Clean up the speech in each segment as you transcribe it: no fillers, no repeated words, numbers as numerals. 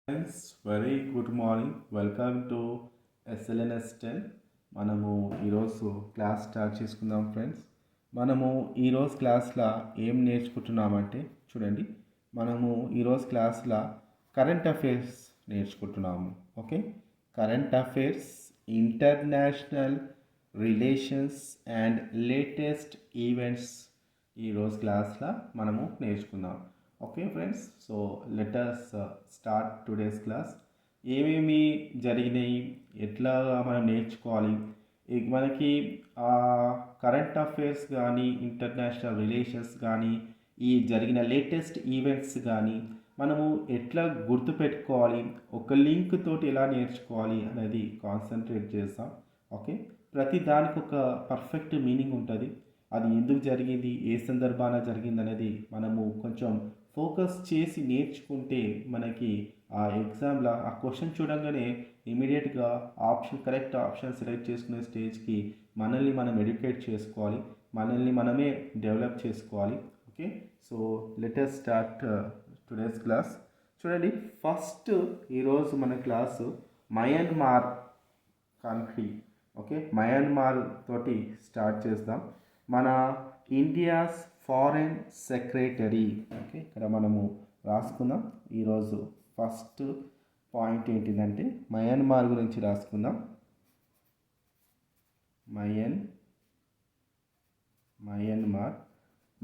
Friends very good morning welcome to SLNS 10. మనము ఈరోజు class start చేసుకుందాం ఫ్రెండ్స్. మనము ఈరోజు క్లాస్లో ఏం నేర్చుకుంటున్నామంటే చూడండి, మనము ఈరోజు క్లాస్లో కరెంట్ అఫైర్స్ నేర్చుకుంటున్నాము. Okay, current affairs, international relations and latest events ఈరోజు క్లాస్లో మనము నేర్చుకుందాం. Okay friends, so let us start today's class. ఏమేమి జరిగినాయి, ఎట్లా మనం నేర్చుకోవాలి, మనకి కరెంట్ అఫైర్స్ కానీ ఇంటర్నేషనల్ రిలేషన్స్ కానీ ఈ జరిగిన లేటెస్ట్ ఈవెంట్స్ కానీ మనము ఎట్లా గుర్తుపెట్టుకోవాలి, ఒక లింక్ తోటి ఎలా నేర్చుకోవాలి అనేది కాన్సన్ట్రేట్ చేస్తాం. ఓకే, ప్రతి దానికి ఒక పర్ఫెక్ట్ మీనింగ్ ఉంటుంది. అది ఎందుకు జరిగింది, ఏ సందర్భాన జరిగింది అనేది మనము కొంచెం ఫోకస్ చేసి నేర్చుకుంటే మనకి ఆ ఎగ్జామ్లో ఆ క్వశ్చన్ చూడంగానే ఇమీడియట్గా కరెక్ట్ ఆప్షన్ సెలెక్ట్ చేసుకునే స్టేజ్కి మనల్ని మనం ఎడ్యుకేట్ చేసుకోవాలి, మనల్ని మనమే డెవలప్ చేసుకోవాలి. Okay, so let us start today's class. చూడండి, ఫస్ట్ ఈరోజు మన class Myanmar country. Okay, Myanmar తోటి స్టార్ట్ చేద్దాం. మన ఇండియాస్ ఫారెన్ సెక్రటరీ. ఓకే, ఇక్కడ మనము రాసుకుందాం. ఈరోజు ఫస్ట్ పాయింట్ ఏంటిదంటే మయన్మార్ గురించి రాసుకుందాం.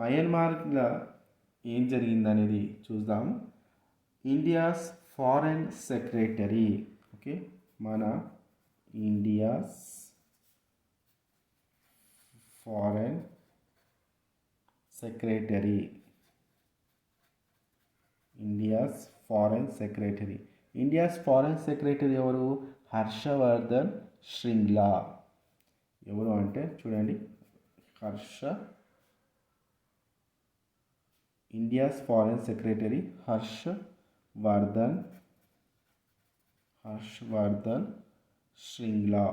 మయన్మార్లో ఏం జరిగిందనేది చూద్దాము. India's foreign secretary. ఓకే, మన India's foreign secretary. India's foreign secretary ఎవరు? హర్షవర్ధన్ శ్రింగ్లా. ఎవరు అంటే చూడండి, India's foreign secretary Harshvardhan Shringla.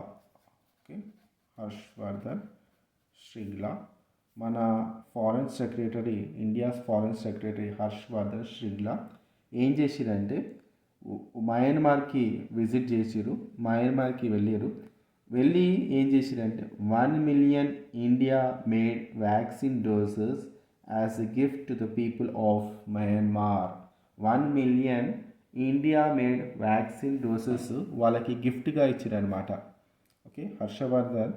Okay, Harshvardhan Shringla మన foreign secretary, India's foreign secretary Harshvardhan Shringla ఏం చేసిరంటే మయన్మార్కి విజిట్ చేసిరు, మయన్మార్కి వెళ్ళి ఏం చేసిరంటే 1 million India made vaccine doses as a gift to the people of Myanmar. 1 million India made vaccine doses వాళ్ళకి గిఫ్ట్గా ఇచ్చిరనమాట. ఓకే, హర్షవర్ధన్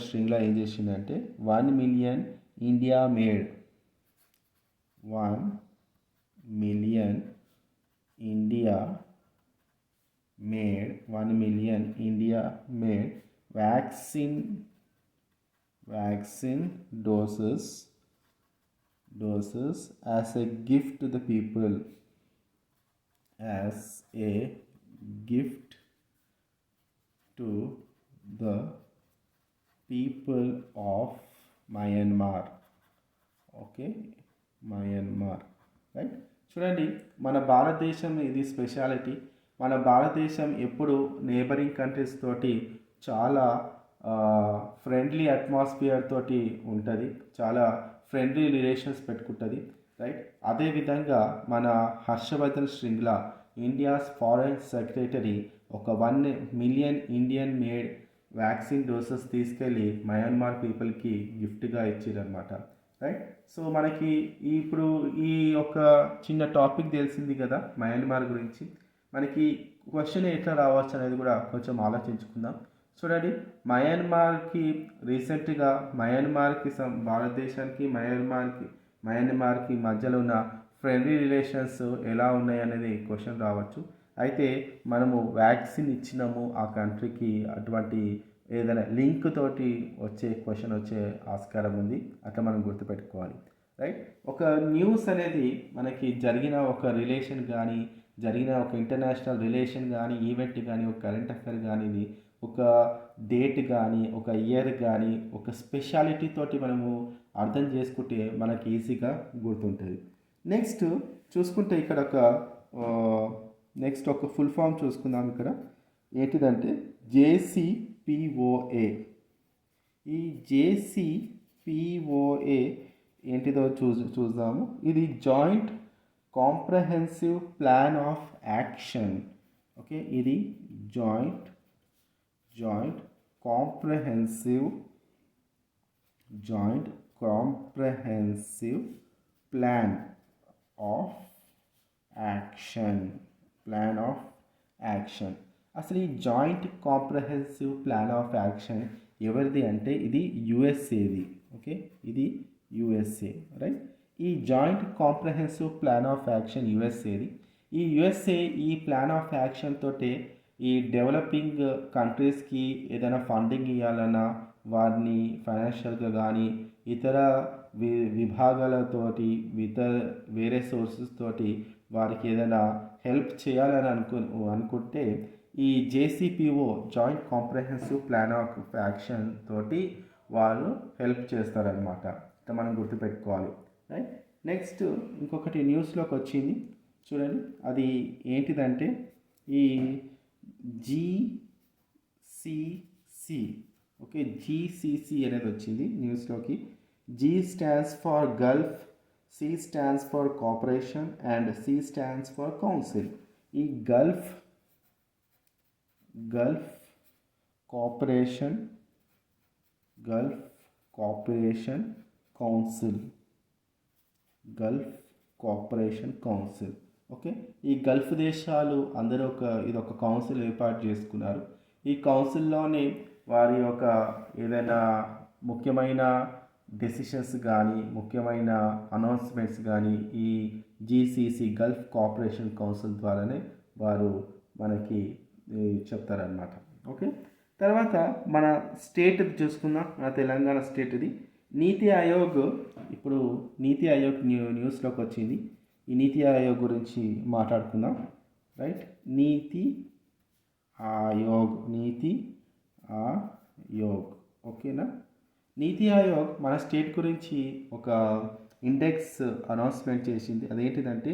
శ్రింగ్లా ఏం చేసిందంటే 1 million India made 1 million India made vaccine doses as a gift to the people, to the people of Myanmar. Okay, Myanmar, right. చూడండి, మన భారతదేశం ఇది speciality. మన భారతదేశం ఎప్పుడు నేబరింగ్ కంట్రీస్ తోటి చాలా ఫ్రెండ్లీ అట్మాస్ఫియర్ తోటి ఉంటుంది, చాలా ఫ్రెండ్లీ రిలేషన్స్ పెట్టుకుంటుంది, రైట్. అదేవిధంగా మన హర్షవర్ధన్ శ్రింగ్లా ఇండియాస్ ఫారెన్ సెక్రటరీ ఒక 1 million Indian made vaccine doses తీసుకెళ్ళి మయన్మార్ పీపుల్కి గిఫ్ట్గా ఇచ్చారనమాట, రైట్. సో మనకి ఇప్పుడు ఈ యొక్క చిన్న టాపిక్ తెలిసింది కదా మయన్మార్ గురించి. మనకి క్వశ్చన్ ఎట్లా రావచ్చు అనేది కూడా కొంచెం ఆలోచించుకుందాం. చూడండి, రీసెంట్గా భారతదేశానికి మయన్మార్కి మధ్యలో ఉన్న ఫ్రెండ్లీ రిలేషన్స్ ఎలా ఉన్నాయి అనేది క్వశ్చన్ రావచ్చు. అయితే మనము వ్యాక్సిన్ ఇచ్చినాము ఆ కంట్రీకి, అటువంటి ఏదైనా లింక్ తోటి క్వశ్చన్ వచ్చే ఆస్కారం ఉంది, అట్లా మనం గుర్తుపెట్టుకోవాలి, రైట్. ఒక న్యూస్ అనేది మనకి జరిగిన ఒక రిలేషన్ కానీ, జరిగిన ఒక ఇంటర్నేషనల్ రిలేషన్ కానీ, ఈవెంట్ కానీ, ఒక కరెంట్ అఫైర్ కానీ, ఒక డేట్ కానీ, ఒక ఇయర్ కానీ, ఒక స్పెషాలిటీ తోటి మనము అర్థం చేసుకుంటే మనకి ఈజీగా గుర్తుంటుంది. నెక్స్ట్ చూసుకుంటే ఇక్కడ ఒక ఫుల్ ఫామ్ చూసుకుందాం. ఇక్కడ ఏంటిదంటే JCPOA. ఈ JCPOA ఏంటిదో చూద్దాము. ఇది joint comprehensive plan of action. Okay, ఇది joint comprehensive plan of action. అసలు ఈ joint comprehensive plan of action ఎవరిది అంటే ఇది యుఎస్ఏది. ఓకే, ఇది యుఎస్ఏ, రైట్. ఈ joint comprehensive plan of action యుఎస్ఏది. ఈ యుఎస్ఏ ఈ ప్లాన్ ఆఫ్ యాక్షన్ తోటే ఈ డెవలపింగ్ కంట్రీస్కి ఏదైనా ఫండింగ్ ఇవ్వాలన్నా వారిని ఫైనాన్షియల్గా కానీ ఇతర విభాగాలతోటి వేరే సోర్సెస్ తోటి వారికి ఏదైనా హెల్ప్ చేయాలని అనుకుంటే ఈ JCPO joint comprehensive plan of action తోటి వాళ్ళు హెల్ప్ చేస్తారనమాట. ఇట్లా మనం గుర్తుపెట్టుకోవాలి, రైట్. నెక్స్ట్ ఇంకొకటి న్యూస్లోకి వచ్చింది చూడండి, అది ఏంటిదంటే ఈ జీసీసీ. ఓకే, జీసీసీ అనేది వచ్చింది న్యూస్లోకి. G stands for Gulf, C stands for Cooperation and C stands for Council. ఈ గల్ఫ్ కోఆపరేషన్ కౌన్సిల్. ఓకే, ఈ గల్ఫ్ దేశాలు అందరూ ఇదొక కౌన్సిల్ ఏర్పాటు చేసుకున్నారు. ఈ కౌన్సిల్లోనే వారి యొక్క ఏదైనా ముఖ్యమైన డెసిషన్స్ కానీ ముఖ్యమైన అనౌన్స్మెంట్స్ కానీ ఈ జీసీసీ గల్ఫ్ కోఆపరేషన్ కౌన్సిల్ ద్వారానే వారు మనకి చెప్తారనమాట. ఓకే, తర్వాత మన స్టేట్ చూసుకుందాం. మన తెలంగాణ స్టేట్ ఇది నీతి ఆయోగ్. ఇప్పుడు నీతి ఆయోగ్ న్యూస్లోకి వచ్చింది. ఈ నీతి ఆయోగ్ గురించి మాట్లాడుకుందాం, రైట్. నీతి ఆయోగ్, ఓకేనా. నీతి ఆయోగ్ మన స్టేట్ గురించి ఒక ఇండెక్స్ అనౌన్స్మెంట్ చేసింది. అదేంటిదంటే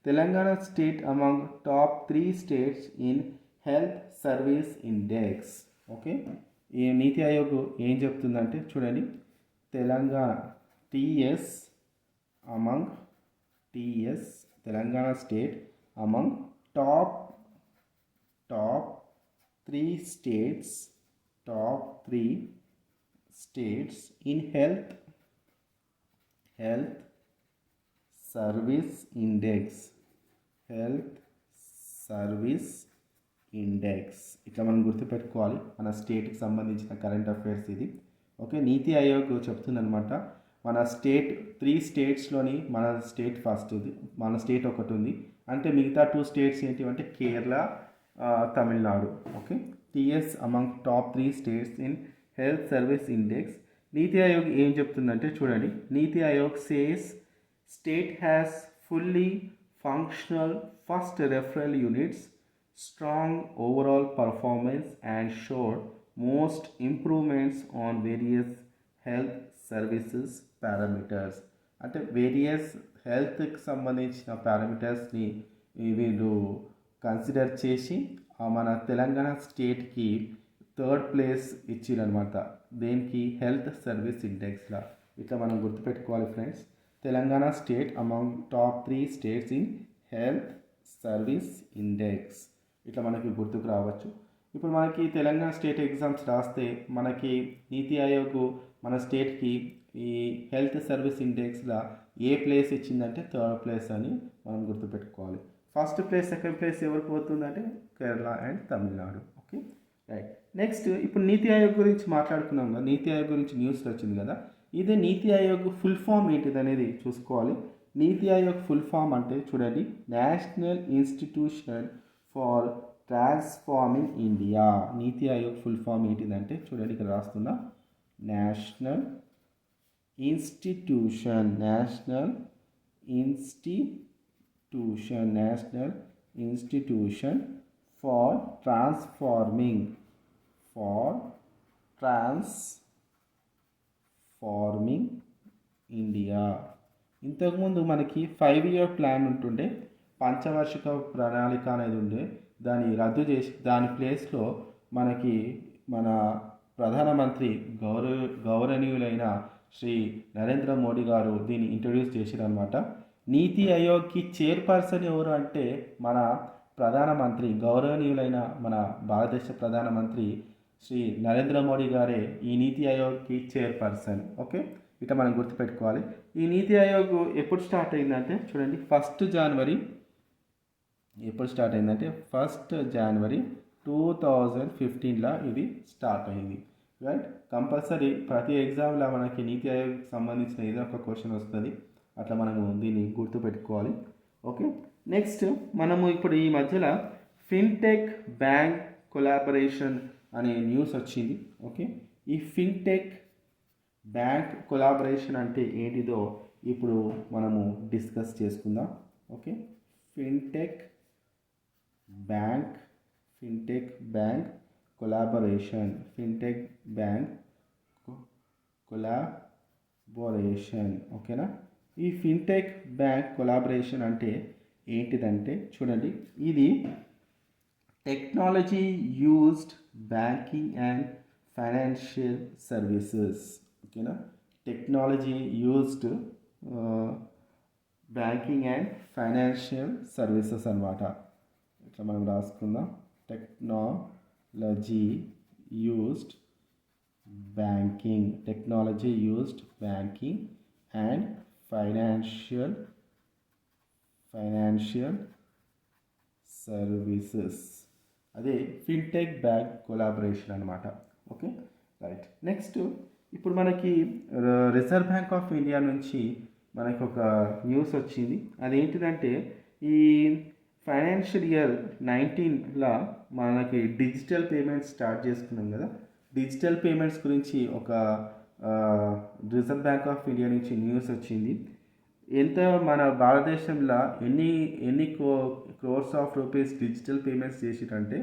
Telangana state among top 3 states in health service index. Okay, ఈ నీతి ఆయోగ్ ఏం చెప్తుందంటే చూడండి, Telangana Telangana state among top 3 states in health service index. ఇట్లా మనం గుర్తుపెట్టుకోవాలి, మన స్టేట్కి సంబంధించిన కరెంట్ అఫైర్స్ ఇది. ఓకే, నీతి ఆయోగ్ చెప్తుందనమాట మన స్టేట్ 3 స్టేట్స్లోని మన స్టేట్ ఫస్ట్ ఉంది, మన స్టేట్ ఒకటి ఉంది. అంటే మిగతా 2 స్టేట్స్ ఏంటి అంటే Kerala, Tamil Nadu. Okay, TS among top 3 states in health service index. నీతి ఆయోగ్ ఏం చెప్తుందంటే చూడండి, నీతి Aayog says state has fully functional first referral units, strong overall performance and showed most improvements on various health services parameters. అంటే వేరియస్ హెల్త్కి సంబంధించిన పారామీటర్స్ని వీళ్ళు consider చేసి మన తెలంగాణ స్టేట్కి 3rd ప్లేస్ ఇచ్చిరనమాట. దేనికి? హెల్త్ సర్వీస్ ఇండెక్స్లో. ఇట్లా మనం గుర్తుపెట్టుకోవాలి friends, Telangana state among top 3 states in health service index. ఇట్లా మనకి గుర్తుకు రావచ్చు. ఇప్పుడు మనకి తెలంగాణ స్టేట్ ఎగ్జామ్స్ రాస్తే మనకి నీతి ఆయోగ్ మన స్టేట్కి ఈ హెల్త్ సర్వీస్ ఇండెక్స్లో ఏ ప్లేస్ ఇచ్చిందంటే 3rd ప్లేస్ అని మనం గుర్తుపెట్టుకోవాలి. ఫస్ట్ ప్లేస్, సెకండ్ ప్లేస్ ఎవరికి పోతుందంటే Kerala and Tamil Nadu. Okay, right. Next ఇప్పుడు నీతి ఆయోగ్ గురించి మాట్లాడుకున్నాం కదా, నీతి ఆయోగ్ గురించి న్యూస్లో వచ్చింది కదా. ఇదే నీతి ఆయోగ్ ఫుల్ ఫామ్ ఏంటిది అనేది చూసుకోవాలి. నీతి ఆయోగ్ ఫుల్ ఫామ్ అంటే చూడండి, national institution for transforming India. NITI Aayog full form ఏంటిదంటే చూడండి, ఇక్కడ రాస్తున్నా, national institution for transforming India. ఇంతకుముందు మనకి 5-year ప్లాన్ ఉంటుండే, పంచవార్షిక ప్రణాళిక అనేది ఉండే, దాన్ని రద్దు చేసి దాని ప్లేస్లో మనకి మన ప్రధానమంత్రి గౌరవనీయులైన శ్రీ నరేంద్ర మోడీ గారు దీన్ని ఇంట్రడ్యూస్ చేశారనమాట. నీతి ఆయోగ్కి చైర్పర్సన్ ఎవరు అంటే మన ప్రధానమంత్రి, గౌరవనీయులైన మన భారతదేశ ప్రధానమంత్రి శ్రీ నరేంద్ర మోడీ గారే ఈ నీతి ఆయోగ్కి చైర్పర్సన్. ఓకే, ఇక మనం గుర్తుపెట్టుకోవాలి. ఈ నీతి ఆయోగ్ ఎప్పుడు స్టార్ట్ అయిందంటే చూడండి, 1 జనవరి ఎప్పుడు స్టార్ట్ అయిందంటే 1 జనవరి 2015లా ఇది స్టార్ట్ అయింది. రైట్, కంపల్సరీ ప్రతి ఎగ్జామ్లో మనకి నీతి ఆయోగ్కి సంబంధించిన ఏదో ఒక క్వశ్చన్ వస్తుంది, అట్లా మనము దీన్ని గుర్తుపెట్టుకోవాలి. ఓకే, నెక్స్ట్ మనము ఇప్పుడు ఈ మధ్యలో ఫిన్టెక్ బ్యాంక్ కొలాబరేషన్ అనే న్యూస్ వచ్చింది. ఓకే, ఈ ఫిన్టెక్ బ్యాంక్ కొలాబరేషన్ అంటే ఏంటిదో ఇప్పుడు మనము డిస్కస్ చేసుకుందాం. Okay, fintech bank collaboration, fintech bank collaboration. ఓకేనా, ఈ ఫిన్టెక్ బ్యాంక్ కొలాబరేషన్ అంటే ఏంటిదంటే చూడండి, ఇది technology used banking and financial services. ఓకేనా, technology used banking and financial services అనమాట. ఇట్లా మనం రాసుకుందాం, technology used banking and financial services, అదే ఫిన్టెక్ బ్యాంక్ కొలాబరేషన్ అనమాట. Okay, right. నెక్స్ట్ ఇప్పుడు మనకి రిజర్వ్ బ్యాంక్ ఆఫ్ ఇండియా నుంచి మనకి ఒక న్యూస్ వచ్చింది. అదేంటిదంటే ఈ ఫైనాన్షియల్ ఇయర్ 19లా మనకి డిజిటల్ పేమెంట్స్ స్టార్ట్ చేసుకున్నాం కదా. డిజిటల్ పేమెంట్స్ గురించి ఒక రిజర్వ్ బ్యాంక్ ఆఫ్ ఇండియా నుంచి న్యూస్ వచ్చింది. ఎంత మన భారతదేశంలో ఎన్ని crores of rupees digital payments చేసిరంటే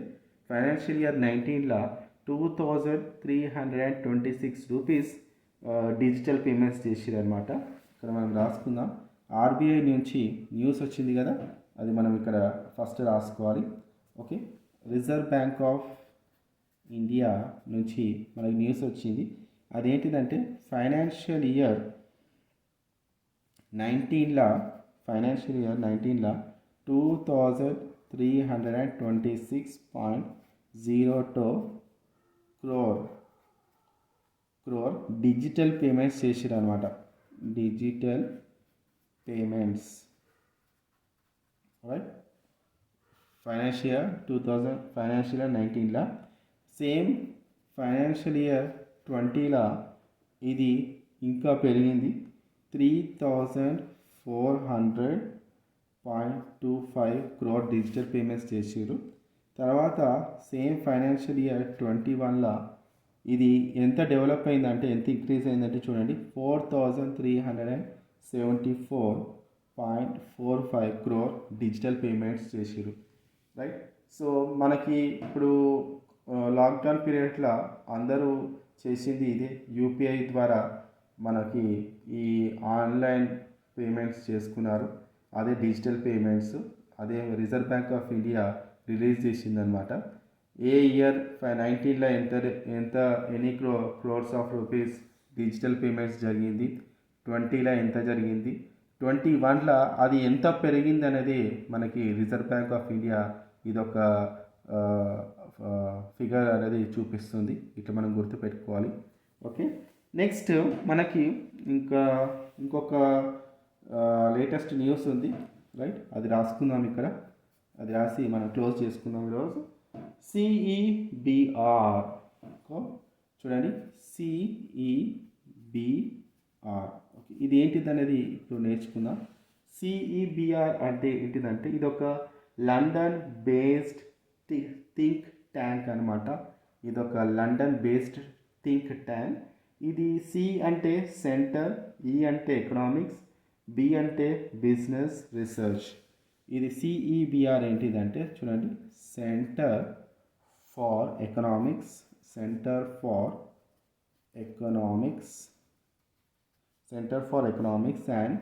ఫైనాన్షియల్ ఇయర్ 19లా 2326 రూపీస్ డిజిటల్ పేమెంట్స్ చేసిరనమాట. ఇక్కడ మనం రాసుకుందాం, ఆర్బీఐ నుంచి న్యూస్ వచ్చింది కదా, అది మనం ఇక్కడ ఫస్ట్ రాసుకోవాలి. Okay, Reserve Bank of India నుంచి మనకి న్యూస్ వచ్చింది. అదేంటిదంటే ఫైనాన్షియల్ ఇయర్ 19లా 2326.02 క్రోర్ డిజిటల్ పేమెంట్స్ చేసిరు అనమాట. Digital payments, right, financial year 19లా. సేమ్ ఫైనాన్షియల్ ఇయర్ 20లా ఇది ఇంకా పెరిగింది, 3400.25 క్రోర్ డిజిటల్ పేమెంట్స్ చేసిరు. తర్వాత సేమ్ ఫైనాన్షియల్ ఇయర్ 21లా ఇది ఎంత డెవలప్ అయిందంటే, ఎంత ఇంక్రీజ్ అయిందంటే చూడండి, 4374.45 క్రోర్ డిజిటల్ పేమెంట్స్ చేసిరు. రైట్, సో మనకి ఇప్పుడు లాక్డౌన్ పీరియడ్లో అందరూ చేసింది ఇదే, యూపీఐ ద్వారా మనకి ఈ ఆన్లైన్ పేమెంట్స్ చేసుకున్నారు. అదే డిజిటల్ పేమెంట్స్, అదే reserve Bank of India release చేసిందనమాట. ఏ ఇయర్ 19లా ఎన్ని crores of rupees digital payments జరిగింది, 20లా ఎంత జరిగింది, 21లా అది ఎంత పెరిగింది అనేది మనకి రిజర్వ్ బ్యాంక్ ఆఫ్ ఇండియా ఇదొక ఫిగర్ అనేది చూపిస్తుంది. ఇట్లా మనం గుర్తుపెట్టుకోవాలి. ఓకే, నెక్స్ట్ మనకి ఇంకొక లేటెస్ట్ న్యూస్ ఉంది. రైట్, అది రాసుకుందాం ఇక్కడ, అది రాసి మనం క్లోజ్ చేసుకుందాం ఈరోజు. సిఈబిఆర్, చూడండి, సిఈబిఆర్. ఓకే, ఇది ఏంటిది అనేది ఇప్పుడు నేర్చుకుందాం. సిఈబిఆర్ అంటే ఏంటిదంటే ఇది ఒక లండన్ బేస్డ్ థింక్ ట్యాంక్ అనమాట. ఇది ఒక లండన్ బేస్డ్ థింక్ ట్యాంక్. ఇది సి అంటే సెంటర్, ఈ అంటే ఎకనామిక్స్, బి అంటే బిజినెస్ రీసెర్చ్. ఇది సిఈబిఆర్ ఏంటిదంటే చూడండి, centre for economics and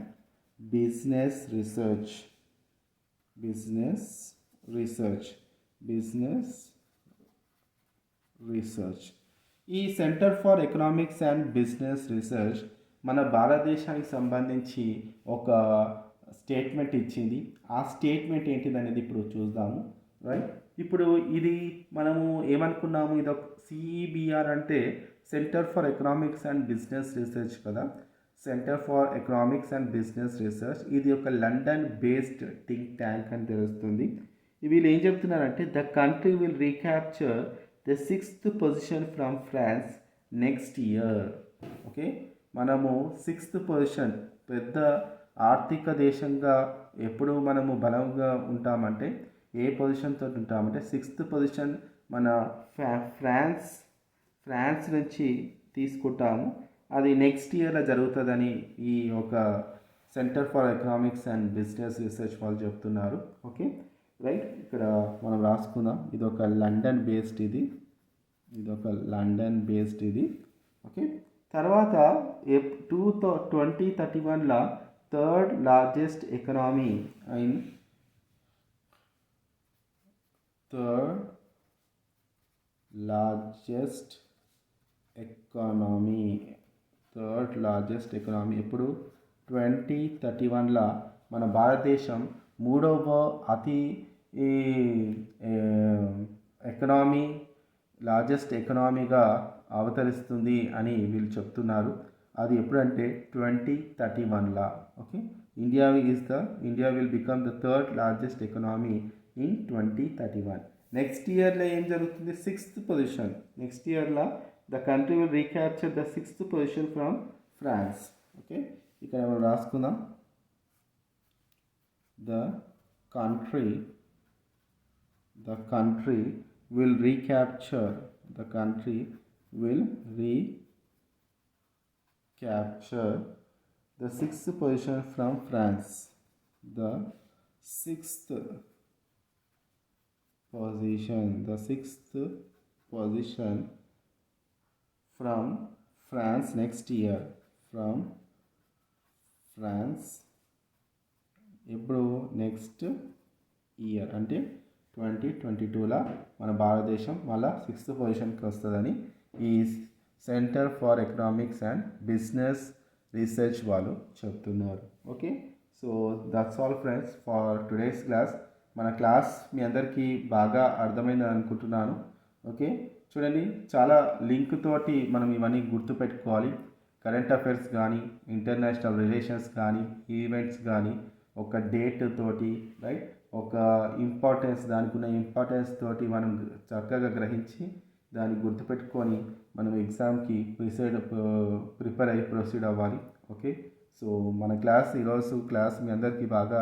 business research. ఈ centre for economics and business research మన భారతదేశానికి సంబంధించి ఒక స్టేట్మెంట్ ఇచ్చింది. ఆ స్టేట్మెంట్ ఏంటిది అనేది ఇప్పుడు చూద్దాము. రైట్, ఇప్పుడు ఇది మనము ఏమనుకున్నాము, ఇది ఒక సిఈబిఆర్ అంటే centre for economics and business research కదా. Centre for economics and business research ఇది ఒక లండన్ బేస్డ్ థింక్ ట్యాంక్ అని తెలుస్తుంది. వీళ్ళు ఏం చెప్తున్నారంటే the country will recapture the 6th position from France next year. Okay, మనము 6th పొజిషన్, పెద్ద ఆర్థిక దేశంగా ఎప్పుడు మనము బలంగా ఉంటామంటే ఏ పొజిషన్తో ఉంటామంటే 6th పొజిషన్ మన ఫ్రాన్స్ నుంచి తీసుకుంటాము. అది నెక్స్ట్ ఇయర్లో జరుగుతుందని ఈ ఒక centre for economics and business research వాళ్ళు చెప్తున్నారు. ఓకే రైట్, ఇక్కడ మనం రాసుకుందాం. ఇది ఒక లండన్ బేస్డ్ ఇది. ఓకే, తర్వాత 2031లా థర్డ్ లార్జెస్ట్ ఎకనామీ ఇప్పుడు 2031లా మన భారతదేశం మూడవ అతి లార్జెస్ట్ ఎకనామీగా అవతరిస్తుంది అని వీళ్ళు చెప్తున్నారు. అది ఎప్పుడంటే 2031లా. Okay, India will become the third largest economy in 2031. Next ఇయర్లో ఏం జరుగుతుంది, 6th పొజిషన్. నెక్స్ట్ ఇయర్లో the country will recapture the 6th position from France. Okay, ఇక్కడ మనం రాసుకుందాం. The country will recapture the 6th position from France. The 6th position from France next year. From France ఇప్పుడు next year అంటే 2022లా మన భారతదేశం మళ్ళీ 6th పొజిషన్కి వస్తుందని ఈ centre for economics and business research వాళ్ళు చెప్తున్నారు. Okay, so that's all friends for today's class. మన క్లాస్ మీ అందరికీ బాగా అర్థమైందని అనుకుంటున్నాను. ఓకే, చూడండి, చాలా లింక్ తోటి మనం ఇవన్నీ గుర్తుపెట్టుకోవాలి. కరెంట్ అఫైర్స్ కానీ, ఇంటర్నేషనల్ రిలేషన్స్ కానీ, ఈవెంట్స్ కానీ, ఒక డేట్ తోటి, రైట్, ఒక దానికి ఉన్న ఇంపార్టెన్స్ తోటి మనం చక్కగా గ్రహించి దాన్ని గుర్తుపెట్టుకొని మనం ఎగ్జామ్కి ప్రిపేర్ అయ్యి ప్రొసీడ్ అవ్వాలి. ఓకే, సో మన ఈరోజు క్లాస్ మీ అందరికీ బాగా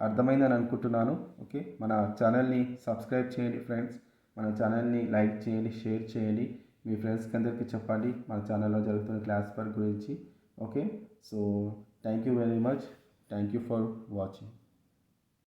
అర్థమైందని అనుకుంటున్నాను. ఓకే, మన ఛానల్ని సబ్స్క్రైబ్ చేయండి ఫ్రెండ్స్. మన ఛానల్ని లైక్ చేయండి, షేర్ చేయండి, మీ ఫ్రెండ్స్కి అందరికీ చెప్పండి మన ఛానల్లో జరుగుతున్న క్లాస్ వర్క్ గురించి. Okay, so thank you very much. Thank you for watching.